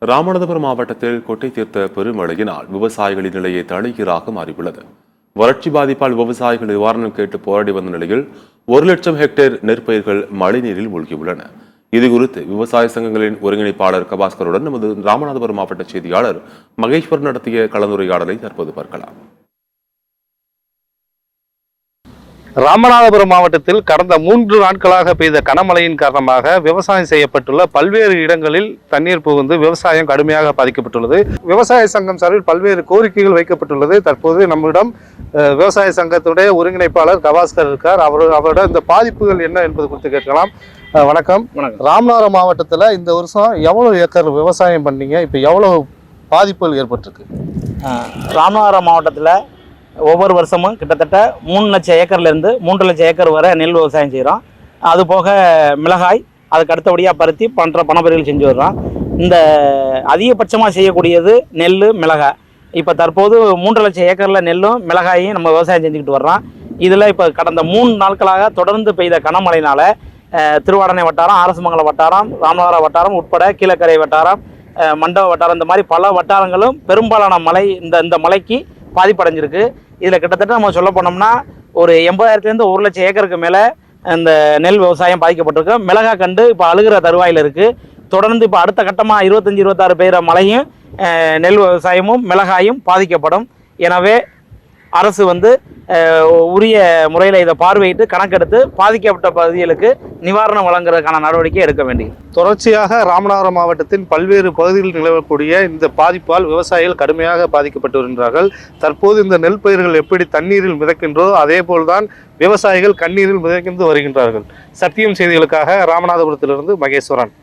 ராமநாதபுரம் மாவட்டத்தில் கொட்டை தீர்த்த பெருமழையினால் விவசாயிகளின் நிலையை தலைகீழாக மாறியுள்ளது. வறட்சி பாதிப்பால் விவசாயிகள் நிவாரணம் கேட்டு போராடி வந்த நிலையில் 1,00,000 ஹெக்டேர் நெற்பயிர்கள் மழைநீரில் மூழ்கியுள்ளன. இதுகுறித்து விவசாய சங்கங்களின் ஒருங்கிணைப்பாளர் கபாஸ்கருடன் நமது ராமநாதபுரம் மாவட்ட செய்தியாளர் மகேஸ்வர் நடத்திய கலந்துரையாடலை தற்போது பார்க்கலாம். ராமநாதபுரம் மாவட்டத்தில் கடந்த 3 நாட்களாக பெய்த கனமழையின் காரணமாக விவசாயம் செய்யப்பட்டுள்ள பல்வேறு இடங்களில் தண்ணீர் புகுந்து விவசாயம் கடுமையாக பாதிக்கப்பட்டுள்ளது. விவசாய சங்கம் சார்பில் பல்வேறு கோரிக்கைகள் வைக்கப்பட்டுள்ளது. தற்போது நம்மிடம் விவசாய சங்கத்துடைய ஒருங்கிணைப்பாளர் கபாஸ்கர் இருக்கார். அவரோட இந்த பாதிப்புகள் என்ன என்பது குறித்து கேட்கலாம். வணக்கம். ராமநாதபுரம் மாவட்டத்தில் இந்த வருஷம் எவ்வளவு ஏக்கர் விவசாயம் பண்ணீங்க? இப்போ எவ்வளவு பாதிப்புகள் ஏற்பட்டிருக்கு? ராமநாதபுரம் மாவட்டத்தில் ஒவ்வொரு வருஷமும் கிட்டத்தட்ட 3 லட்சம் ஏக்கர்லேருந்து 3 லட்சம் ஏக்கர் வரை நெல் விவசாயம் செய்கிறோம். அது போக மிளகாய், அதுக்கு அடுத்தபடியாக பருத்தி போன்ற பணப்பயிர்கள் செஞ்சு வர்றோம். இந்த அதிகபட்சமாக செய்யக்கூடியது நெல், மிளகாய். இப்போ தற்போது 3 லட்சம் ஏக்கரில் நெல்லும் மிளகாயும் நம்ம விவசாயம் செஞ்சுக்கிட்டு வர்றோம். இதில் இப்போ கடந்த 3 நாட்களாக தொடர்ந்து பெய்த கனமழையினால் திருவாடனை வட்டாரம், அரசமங்கலம் வட்டாரம், ராமநாதபுரம் வட்டாரம் உட்பட கீழக்கரை வட்டாரம், மண்டப வட்டாரம், இந்த மாதிரி பல வட்டாரங்களும் பெரும்பாலான மழை இந்த மழைக்கு பாதிப்படைஞ்சிருக்கு. இதில் கிட்டத்தட்ட நம்ம சொல்ல போனோம்னா ஒரு 80,000 1 லட்சம் ஏக்கருக்கு மேலே இந்த நெல் விவசாயம் பாதிக்கப்பட்டிருக்கு. மிளகாய் கண்டு இப்போ அழுகிற தருவாயில் இருக்குது. தொடர்ந்து இப்போ அடுத்த கட்டமாக 25-26 பெய்கிற மழையும் நெல் விவசாயமும் மிளகாயும் பாதிக்கப்படும். எனவே அரசு உரிய முறையில் இதை பார்வையிட்டு கணக்கெடுத்து பாதிக்கப்பட்ட பகுதிகளுக்கு நிவாரணம் வழங்குறதுக்கான நடவடிக்கை எடுக்க வேண்டியது. தொடர்ச்சியாக ராமநாதபுரம் மாவட்டத்தின் பல்வேறு பகுதிகளில் நிலவக்கூடிய இந்த பாதிப்பால் விவசாயிகள் கடுமையாக பாதிக்கப்பட்டு வருகின்றார்கள். தற்போது இந்த நெல் பயிர்கள் எப்படி தண்ணீரில் மிதக்கின்றோ அதே போல்தான் விவசாயிகள் கண்ணீரில் மிதக்கின்று வருகின்றார்கள். சத்தியம் செய்திகளுக்காக ராமநாதபுரத்திலிருந்து மகேஸ்வரன்.